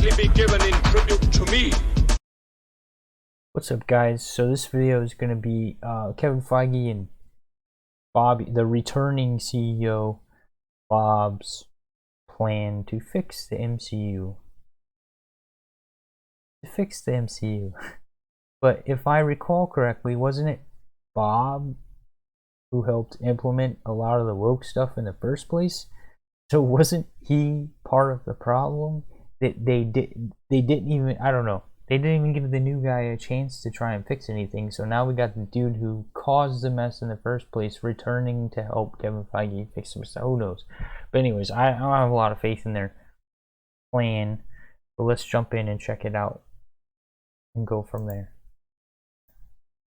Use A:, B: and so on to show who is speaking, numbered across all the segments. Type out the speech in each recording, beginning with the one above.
A: likely be given in tribute to me.
B: What's up, guys? So this video is going to be Kevin Feige and Bob, the returning CEO, Bob's plan to fix the MCU. But if I recall correctly, wasn't it Bob who helped implement a lot of the woke stuff in the first place? So wasn't he part of the problem? They didn't even, I don't know. They didn't even give the new guy a chance to try and fix anything. So now we got the dude who caused the mess in the first place returning to help Kevin Feige fix some stuff. Who knows? But anyways, I don't have a lot of faith in their plan. But let's jump in and check it out and go from there.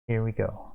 B: Here we go.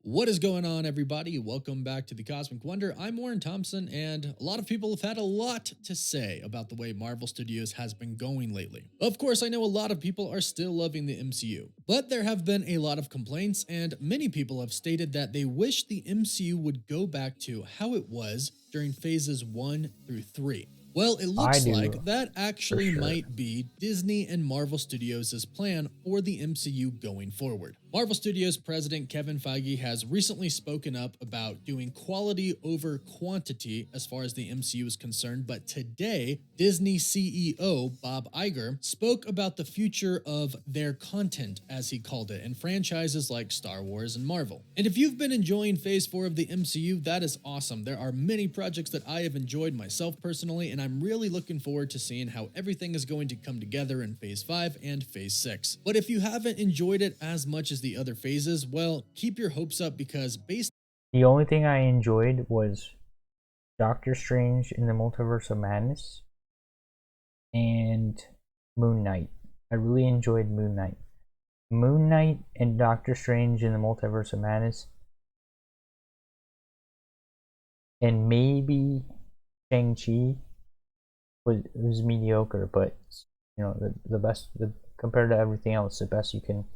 C: What is going on, everybody? Welcome back to the Cosmic Wonder. I'm Warren Thompson, and a lot of people have had a lot to say about the way Marvel Studios has been going lately. Of course, I know a lot of people are still loving the MCU, but there have been a lot of complaints, and many people have stated that they wish the MCU would go back to how it was during phases 1 through 3. Well, it looks like that actually might be Disney and Marvel Studios' plan for the MCU going forward. Marvel Studios president Kevin Feige has recently spoken up about doing quality over quantity as far as the MCU is concerned, but today, Disney CEO Bob Iger spoke about the future of their content, as he called it, in franchises like Star Wars and Marvel. And if you've been enjoying Phase 4 of the MCU, that is awesome. There are many projects that I have enjoyed myself personally, and I'm really looking forward to seeing how everything is going to come together in Phase 5 and Phase 6. But if you haven't enjoyed it as much as the other phases, well, keep your hopes up, because
B: the only thing I enjoyed was Doctor Strange in the Multiverse of Madness and Moon Knight. I really enjoyed Moon Knight. Moon Knight and Doctor Strange in the Multiverse of Madness, and maybe Shang-Chi was mediocre, but you know, the best, compared to everything else, the best you can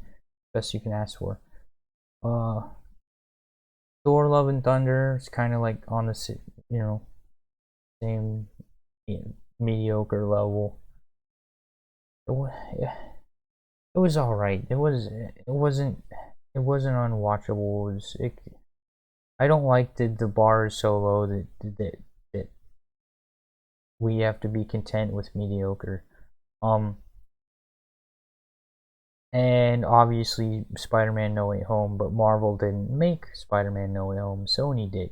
B: ask for. Thor: Love and Thunder is kind of like on the same mediocre level. It was all right. It wasn't unwatchable. I don't like that the bar is so low that we have to be content with mediocre. And obviously Spider-Man No Way Home, but Marvel didn't make Spider-Man No Way Home, Sony did.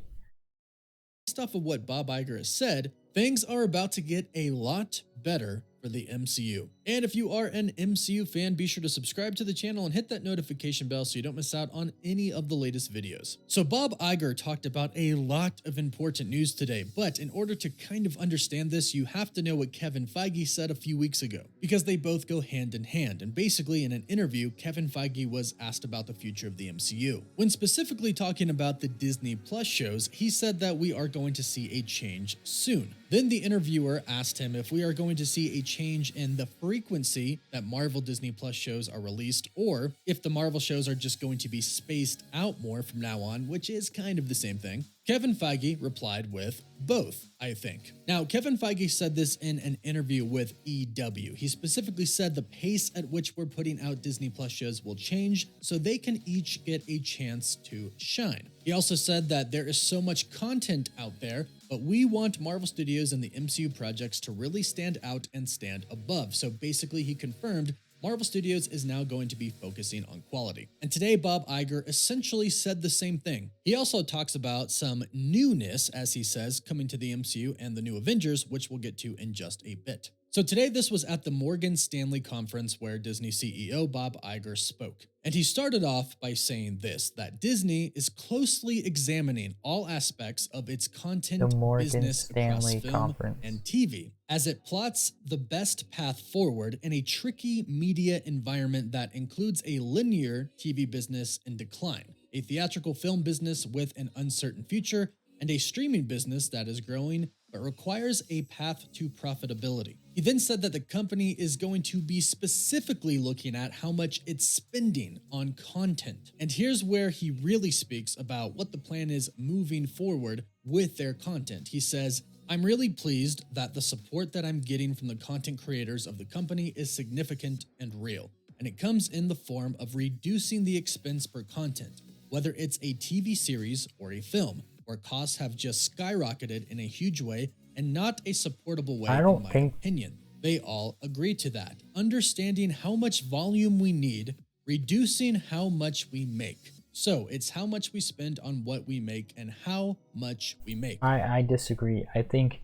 C: Based off of what Bob Iger has said, things are about to get a lot better for the MCU. And if you are an MCU fan, be sure to subscribe to the channel and hit that notification bell so you don't miss out on any of the latest videos. So Bob Iger talked about a lot of important news today, but in order to kind of understand this, you have to know what Kevin Feige said a few weeks ago, because they both go hand in hand. And basically, in an interview, Kevin Feige was asked about the future of the MCU. When specifically talking about the Disney Plus shows, he said that we are going to see a change soon. Then the interviewer asked him if we are going to see a change in the frequency that Marvel Disney Plus shows are released, or if the Marvel shows are just going to be spaced out more from now on, which is kind of the same thing. Kevin Feige replied with, both, I think. Now, Kevin Feige said this in an interview with EW. He specifically said the pace at which we're putting out Disney Plus shows will change so they can each get a chance to shine. He also said that there is so much content out there, but we want Marvel Studios and the MCU projects to really stand out and stand above. So basically, he confirmed Marvel Studios is now going to be focusing on quality. And today, Bob Iger essentially said the same thing. He also talks about some newness, as he says, coming to the MCU and the new Avengers, which we'll get to in just a bit. So today, this was at the Morgan Stanley conference where Disney CEO Bob Iger spoke. And he started off by saying this, that Disney is closely examining all aspects of its content business across film and TV, as it plots the best path forward in a tricky media environment that includes a linear TV business in decline, a theatrical film business with an uncertain future, and a streaming business that is growing but requires a path to profitability. He then said that the company is going to be specifically looking at how much it's spending on content. And here's where he really speaks about what the plan is moving forward with their content. He says, I'm really pleased that the support that I'm getting from the content creators of the company is significant and real, and it comes in the form of reducing the expense per content, whether it's a TV series or a film, where costs have just skyrocketed in a huge way and not a supportable way in my opinion. They all agree to that. Understanding how much volume we need, reducing how much we make. So it's how much we spend on what we make and how much we make.
B: I disagree. I think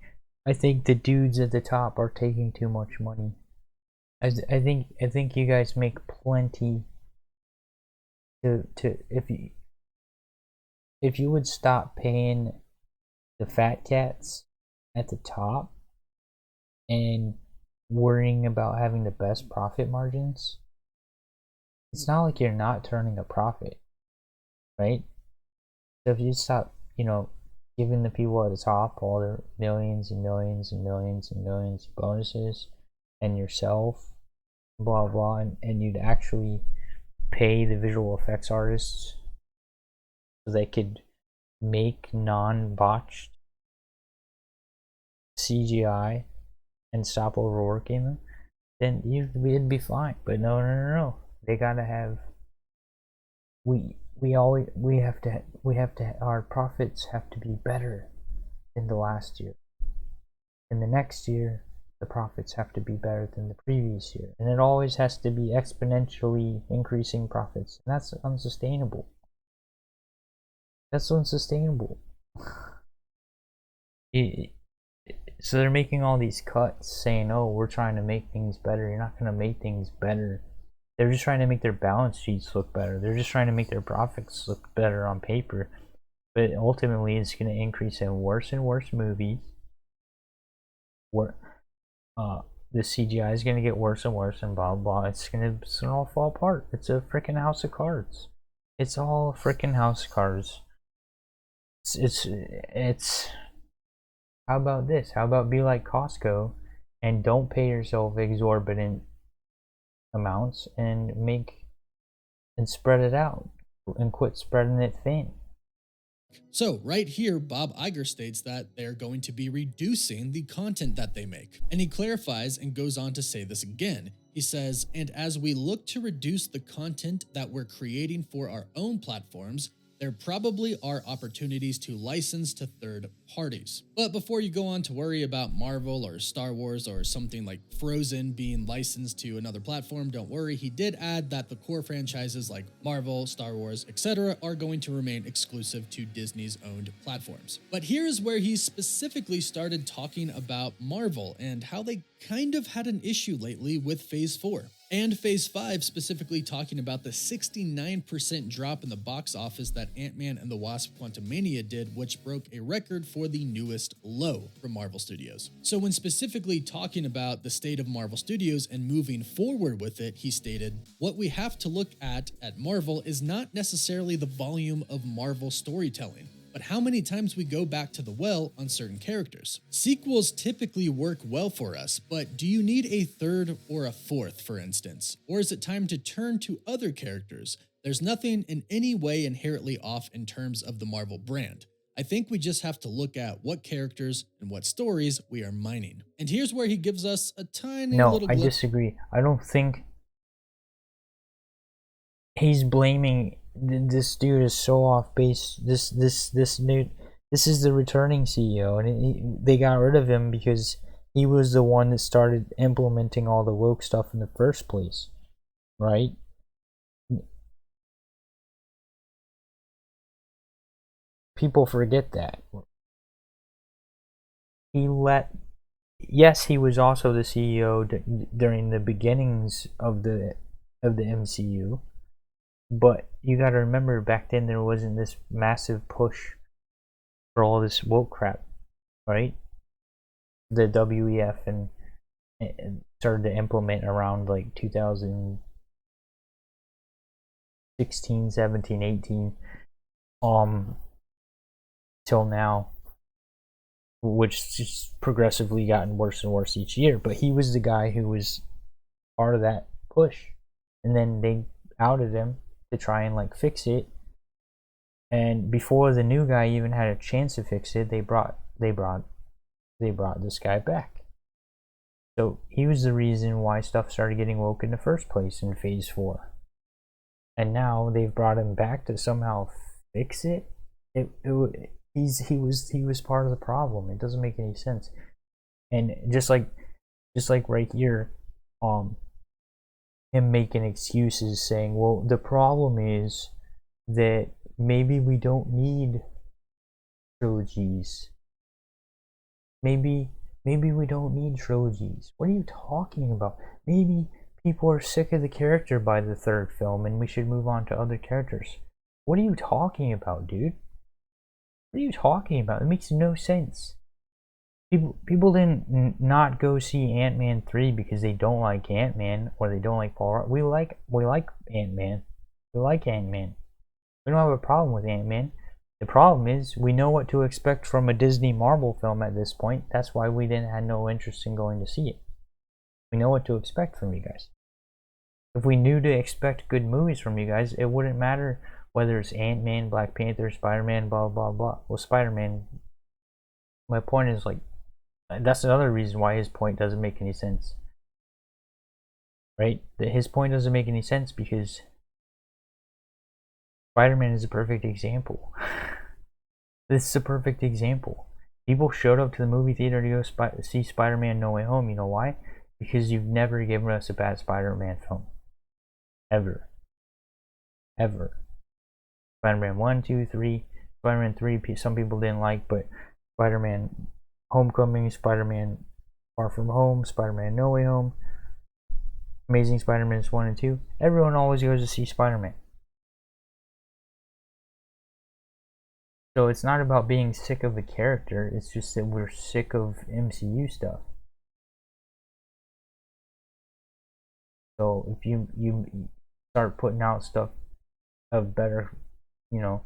B: the dudes at the top are taking too much money. I think you guys make plenty to if you would stop paying the fat cats at the top and worrying about having the best profit margins, it's not like you're not turning a profit, right? So if you stop, giving the people at the top all their millions and millions and millions and millions of bonuses, and yourself, blah blah, and you'd actually pay the visual effects artists so they could make non-botched CGI and stop overworking them, then it'd be fine. But no. They gotta have. Our profits have to be better than the last year. In the next year, the profits have to be better than the previous year, and it always has to be exponentially increasing profits. And that's unsustainable. That's unsustainable. So they're making all these cuts saying, oh, we're trying to make things better. You're not going to make things better. They're just trying to make their balance sheets look better. They're just trying to make their profits look better on paper. But ultimately, it's going to increase in worse and worse movies. Where the CGI is going to get worse and worse and blah blah. It's going to all fall apart. It's a freaking house of cards. It's all a freaking house of cards. It's how about this? How about be like Costco and don't pay yourself exorbitant amounts and spread it out and quit spreading it thin.
C: So right here, Bob Iger states that they're going to be reducing the content that they make. And he clarifies and goes on to say this again. He says, and as we look to reduce the content that we're creating for our own platforms, there probably are opportunities to license to third parties. But before you go on to worry about Marvel or Star Wars or something like Frozen being licensed to another platform, don't worry. He did add that the core franchises like Marvel, Star Wars, etc. are going to remain exclusive to Disney's owned platforms. But here's where he specifically started talking about Marvel and how they kind of had an issue lately with Phase 4. And Phase 5 specifically talking about the 69% drop in the box office that Ant-Man and the Wasp: Quantumania did, which broke a record for the newest low for Marvel Studios. So when specifically talking about the state of Marvel Studios and moving forward with it, he stated, what we have to look at Marvel is not necessarily the volume of Marvel storytelling, but how many times we go back to the well on certain characters. Sequels typically work well for us, but do you need a third or a fourth, for instance? Or is it time to turn to other characters? There's nothing in any way inherently off in terms of the Marvel brand. I think we just have to look at what characters and what stories we are mining. And here's where he gives us a tiny little
B: No, I disagree. I don't think he's blaming. This dude is so off base. This is the returning CEO, and they got rid of him because he was the one that started implementing all the woke stuff in the first place, right? People forget that. Yes, he was also the CEO during the beginnings of the MCU. But you gotta remember, back then there wasn't this massive push for all this woke crap, right? The WEF and started to implement around like 2016, 17, 18, till now, which just progressively gotten worse and worse each year. But he was the guy who was part of that push, and then they outed him to try and like fix it, and before the new guy even had a chance to fix it, they brought they brought this guy back. So he was the reason why stuff started getting woke in the first place in Phase 4. And now they've brought him back to somehow fix it. He was part of the problem. It doesn't make any sense. And just like right here, him making excuses saying, well, the problem is that maybe we don't need trilogies. Maybe we don't need trilogies. What are you talking about? Maybe people are sick of the character by the third film and we should move on to other characters. What are you talking about, dude? What are you talking about? It makes no sense. People didn't not go see Ant-Man 3 because they don't like Ant-Man or they don't like Paul Rudd. We like Ant-Man. We like Ant-Man. We don't have a problem with Ant-Man. The problem is we know what to expect from a Disney Marvel film at this point. That's why we didn't have no interest in going to see it. We know what to expect from you guys. If we knew to expect good movies from you guys, it wouldn't matter whether it's Ant-Man, Black Panther, Spider-Man, blah blah blah. Well, Spider-Man, my point is like, that's another reason why his point doesn't make any sense. Right? His point doesn't make any sense because Spider-Man is a perfect example. This is a perfect example. People showed up to the movie theater to go see Spider-Man No Way Home. You know why? Because you've never given us a bad Spider-Man film. Ever. Ever. Spider-Man 1, 2, 3. Spider-Man 3, some people didn't like, but Spider-Man Homecoming, Spider-Man Far From Home, Spider-Man No Way Home, Amazing Spider-Man 1 and 2. Everyone always goes to see Spider-Man. So it's not about being sick of the character, it's just that we're sick of MCU stuff. So if you start putting out stuff of better, you know,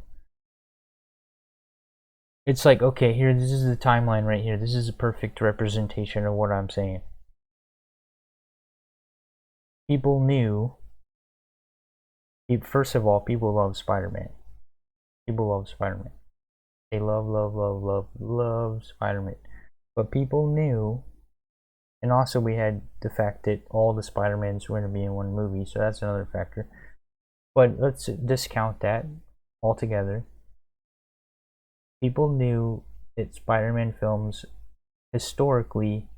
B: it's like, okay, here, this is the timeline right here. This is a perfect representation of what I'm saying. People knew, first of all, people love Spider-Man. People love Spider-Man. They love Spider-Man. But people knew, and also we had the fact that all the Spider-Mans were going to be in one movie, so that's another factor. But let's discount that altogether. People knew that Spider-Man films historically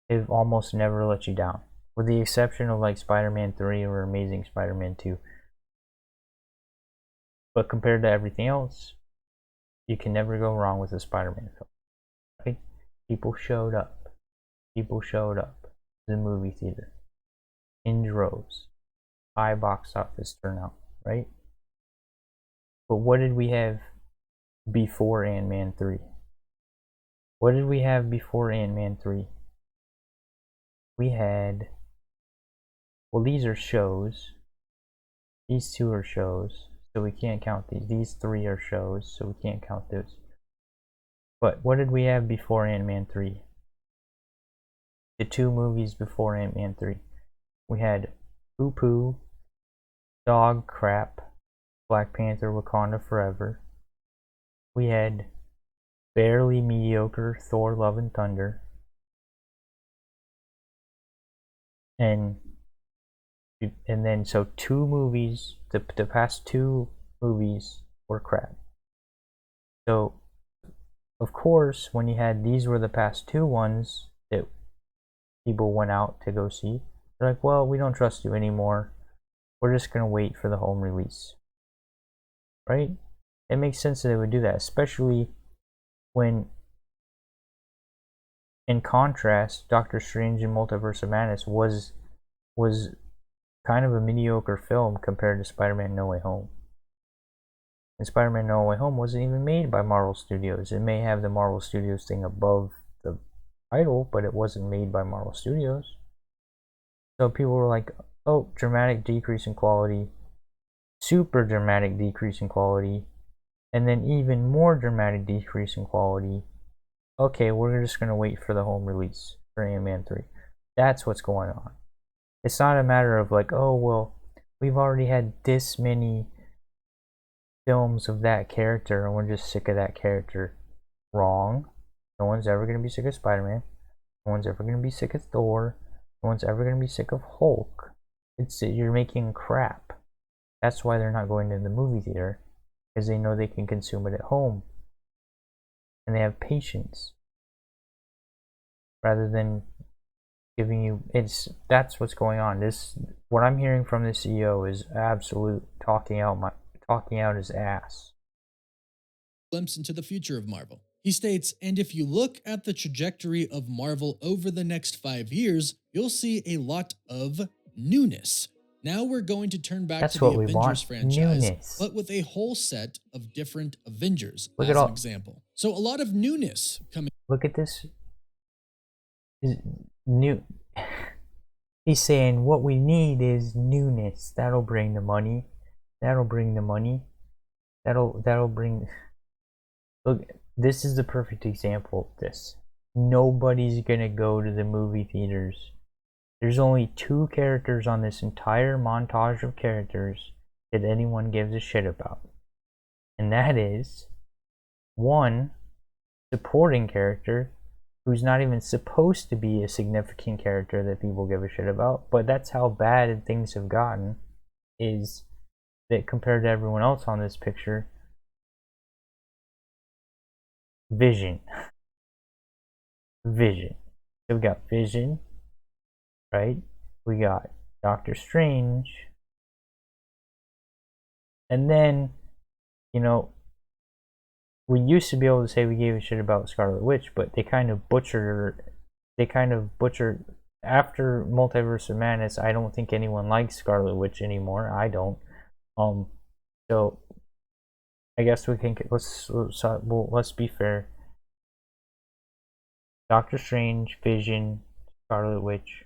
B: have almost never let you down, with the exception of like Spider-Man 3 or Amazing Spider-Man 2. But compared to everything else, you can never go wrong with a Spider-Man film. Right? People showed up. People showed up to the movie theater in droves. High box office turnout, right? But what did we have before Ant-Man 3? What did we have before Ant-Man 3? We had, well, these are shows. These two are shows, so we can't count these. These three are shows, so we can't count those. But what did we have before Ant-Man 3? The two movies before Ant-Man 3. We had Poo Poo, Dog Crap, Black Panther Wakanda Forever. We had barely mediocre Thor Love and Thunder. And then so two movies, the past two movies were crap. So of course when you had these were the past two ones that people went out to go see, they're like, well, we don't trust you anymore. We're just gonna wait for the home release. Right? It makes sense that they would do that, especially when, in contrast, Doctor Strange and Multiverse of Madness was kind of a mediocre film compared to Spider-Man No Way Home. And Spider-Man No Way Home wasn't even made by Marvel Studios. It may have the Marvel Studios thing above the title, but it wasn't made by Marvel Studios. So people were like, oh, dramatic decrease in quality, super dramatic decrease in quality, and then even more dramatic decrease in quality. Okay, we're just going to wait for the home release for Ant-Man 3. That's what's going on. It's not a matter of like, oh, well, we've already had this many films of that character and we're just sick of that character. Wrong. No one's ever going to be sick of Spider-Man. No one's ever going to be sick of Thor. No one's ever going to be sick of Hulk. You're making crap. That's why they're not going to the movie theater, because they know they can consume it at home. And they have patience. Rather than giving you, that's what's going on. What I'm hearing from the CEO is absolute talking out his ass.
C: Glimpse into the future of Marvel. He states, and if you look at the trajectory of Marvel over the next 5 years, you'll see a lot of newness. Now we're going to turn back to the Avengers franchise, newness, but with a whole set of different Avengers, as an example. So a lot of newness coming.
B: Look at this. New. He's saying what we need is newness. That'll bring the money. That'll bring the money. That'll bring. Look, this is the perfect example of this. Nobody's gonna go to the movie theaters. There's only 2 characters on this entire montage of characters that anyone gives a shit about. And that is one supporting character who's not even supposed to be a significant character that people give a shit about, but that's how bad things have gotten, is that compared to everyone else on this picture, Vision. So we got Vision, right? We got Doctor Strange, and then, you know, we used to be able to say we gave a shit about Scarlet Witch, but they kind of butchered her. After Multiverse of Madness. I don't think anyone likes Scarlet Witch anymore. I don't. So I guess we can let's be fair. Doctor Strange, Vision, Scarlet Witch,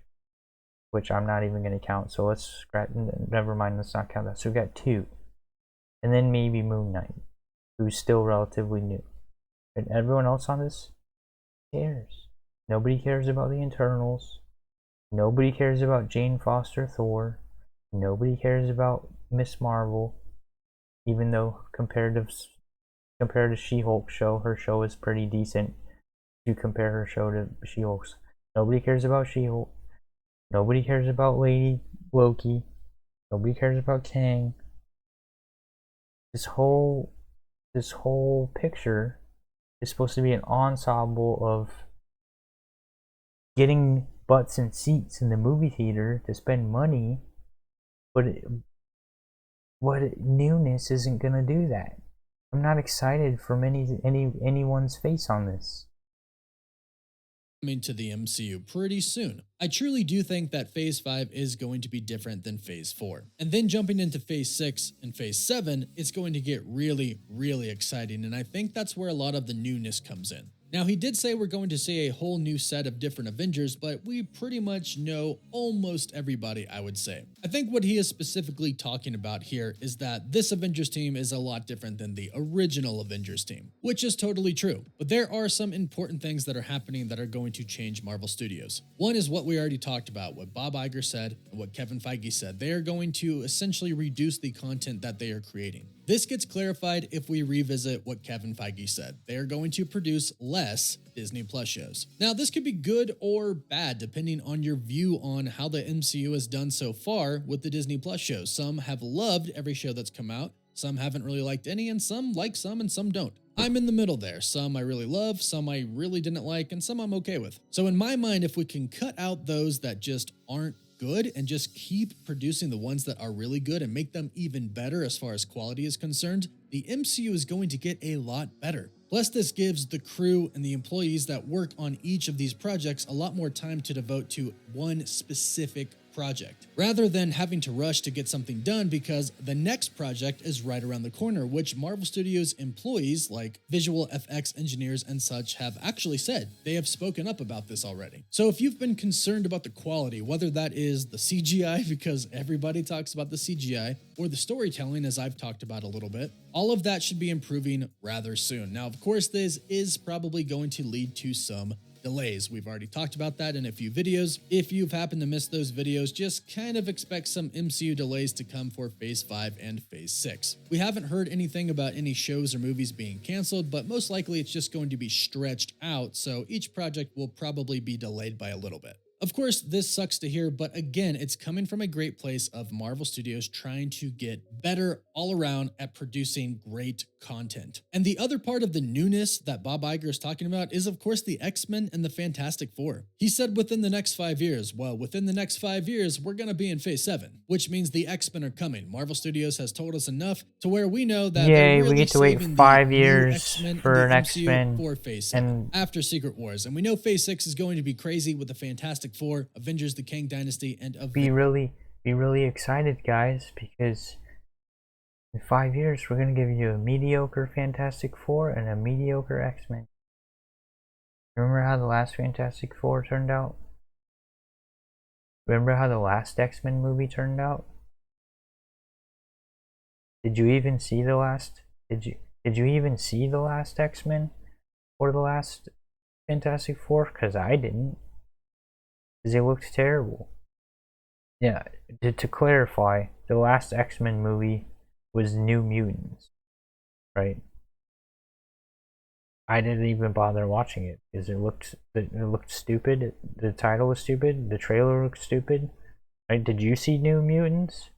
B: which I'm not even going to count. So let's scratch. Never mind. Let's not count that. So we got 2, and then maybe Moon Knight, who's still relatively new. And everyone else on this cares. Nobody cares about the Eternals. Nobody cares about Jane Foster Thor. Nobody cares about Miss Marvel. Even though compared to She-Hulk show, her show is pretty decent. If you compare her show to She-Hulk's. Nobody cares about She-Hulk. Nobody cares about Lady Loki. Nobody cares about Kang. This whole picture is supposed to be an ensemble of getting butts and seats in the movie theater to spend money, but newness isn't gonna do that. I'm not excited from anyone's face on this.
C: Coming to the MCU pretty soon. I truly do think that Phase 5 is going to be different than Phase 4. And then jumping into Phase 6 and Phase 7, it's going to get really, really exciting, and I think that's where a lot of the newness comes in. Now, he did say we're going to see a whole new set of different Avengers, but we pretty much know almost everybody, I would say. I think what he is specifically talking about here is that this Avengers team is a lot different than the original Avengers team, which is totally true. But there are some important things that are happening that are going to change Marvel Studios. One is what we already talked about, what Bob Iger said and what Kevin Feige said. They are going to essentially reduce the content that they are creating. This gets clarified if we revisit what Kevin Feige said. They are going to produce less Disney Plus shows. Now, this could be good or bad depending on your view on how the MCU has done so far with the Disney Plus shows. Some have loved every show that's come out, some haven't really liked any, and some like some and some don't. I'm in the middle there. Some I really love, some I really didn't like, and some I'm okay with. So in my mind, if we can cut out those that just aren't good and just keep producing the ones that are really good and make them even better as far as quality is concerned, the MCU is going to get a lot better. Plus, this gives the crew and the employees that work on each of these projects a lot more time to devote to one specific project, rather than having to rush to get something done because the next project is right around the corner, which Marvel Studios employees like visual FX engineers and such have actually said. They have spoken up about this already. So if you've been concerned about the quality, whether that is the CGI, because everybody talks about the CGI, or the storytelling, as I've talked about a little bit, all of that should be improving rather soon. Now, of course, this is probably going to lead to some delays. We've already talked about that in a few videos. If you've happened to miss those videos, just kind of expect some MCU delays to come for Phase 5 and Phase 6. We haven't heard anything about any shows or movies being canceled, but most likely it's just going to be stretched out, so each project will probably be delayed by a little bit. Of course, this sucks to hear, but again, it's coming from a great place of Marvel Studios trying to get better all around at producing great content. And the other part of the newness that Bob Iger is talking about is, of course, the X-Men and the Fantastic Four. He said within the next 5 years, well, within the next 5 years, we're going to be in Phase 7, which means the X-Men are coming. Marvel Studios has told us enough to where we know that
B: Yay,
C: they're really
B: we get to wait
C: saving
B: 5
C: the
B: years
C: X-Men
B: for
C: and
B: an
C: the MCU
B: X-Men
C: for Phase 7
B: and
C: after Secret Wars. And we know Phase 6 is going to be crazy with the Fantastic Four, Avengers, the Kang Dynasty, and
B: be really excited, guys, because in 5 years we're gonna give you a mediocre Fantastic Four and a mediocre X-Men. Remember how the last Fantastic Four turned out? Remember how the last X-Men movie turned out? Did you even see the last? Did you even see the last X-Men or the last Fantastic Four? Because I didn't. Because it looked terrible. Yeah, to clarify, the last X-Men movie was New Mutants, right? I didn't even bother watching it because it looked stupid. The title was stupid. The trailer looked stupid. Right? Did you see New Mutants?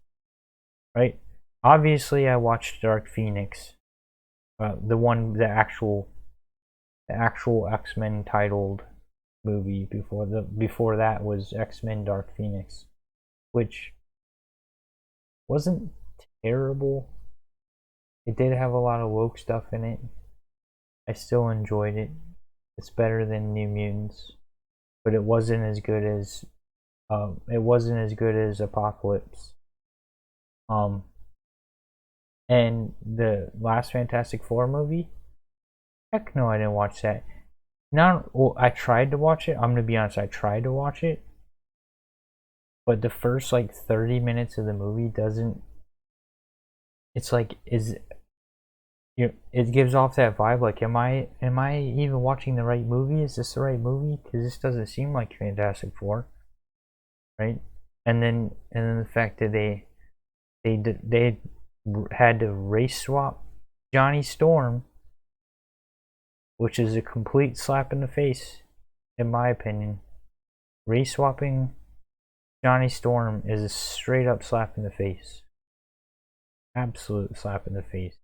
B: Right? Obviously, I watched Dark Phoenix, the actual X-Men titled movie before that was X-Men Dark Phoenix, which wasn't terrible. It did have a lot of woke stuff in it. I still enjoyed it. It's better than New Mutants, but it wasn't as good as Apocalypse. And the last Fantastic Four movie, heck no, I didn't watch that. I tried to watch it. I'm gonna be honest, I tried to watch it, but the first like 30 minutes of the movie doesn't. It's like it gives off that vibe like, am I even watching the right movie? Is this the right movie? Because this doesn't seem like Fantastic Four, right? And then the fact that they had to race swap Johnny Storm, which is a complete slap in the face, in my opinion. Race swapping Johnny Storm is a straight up slap in the face. Absolute slap in the face.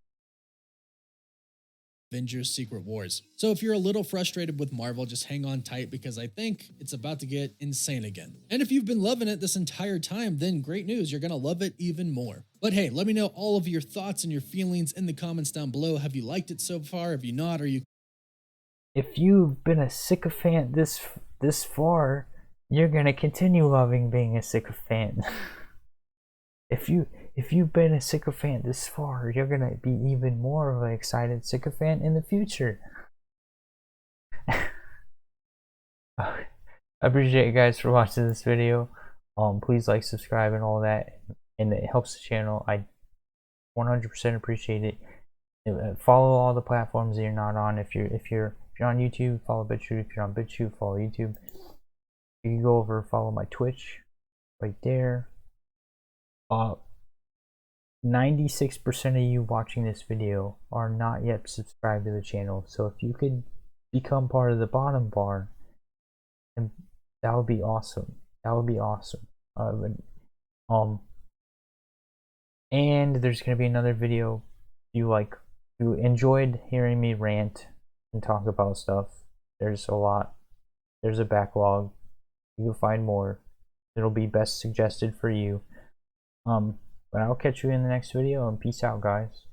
C: Avengers Secret Wars. So if you're a little frustrated with Marvel, just hang on tight because I think it's about to get insane again. And if you've been loving it this entire time, then great news, you're gonna love it even more. But hey, let me know all of your thoughts and your feelings in the comments down below. Have you liked it so far? Have you not? Are you...
B: If you've been a sycophant this far, you're gonna continue loving being a sycophant. If you've been a sycophant this far, you're gonna be even more of an excited sycophant in the future. I appreciate you guys for watching this video. Please like, subscribe, and all that, and it helps the channel. I 100% appreciate it. Follow all the platforms that you're not on. If you're on YouTube, follow BitChute. If you're on BitChute, follow YouTube. You can go over and follow my Twitch right there. 96% of you watching this video are not yet subscribed to the channel, so if you could become part of the bottom bar, and that would be awesome. That would be awesome. And there's gonna be another video. If you enjoyed hearing me rant and talk about stuff, there's a lot. There's a backlog. You can find more. It'll be best suggested for you. But I'll catch you in the next video, and peace out, guys.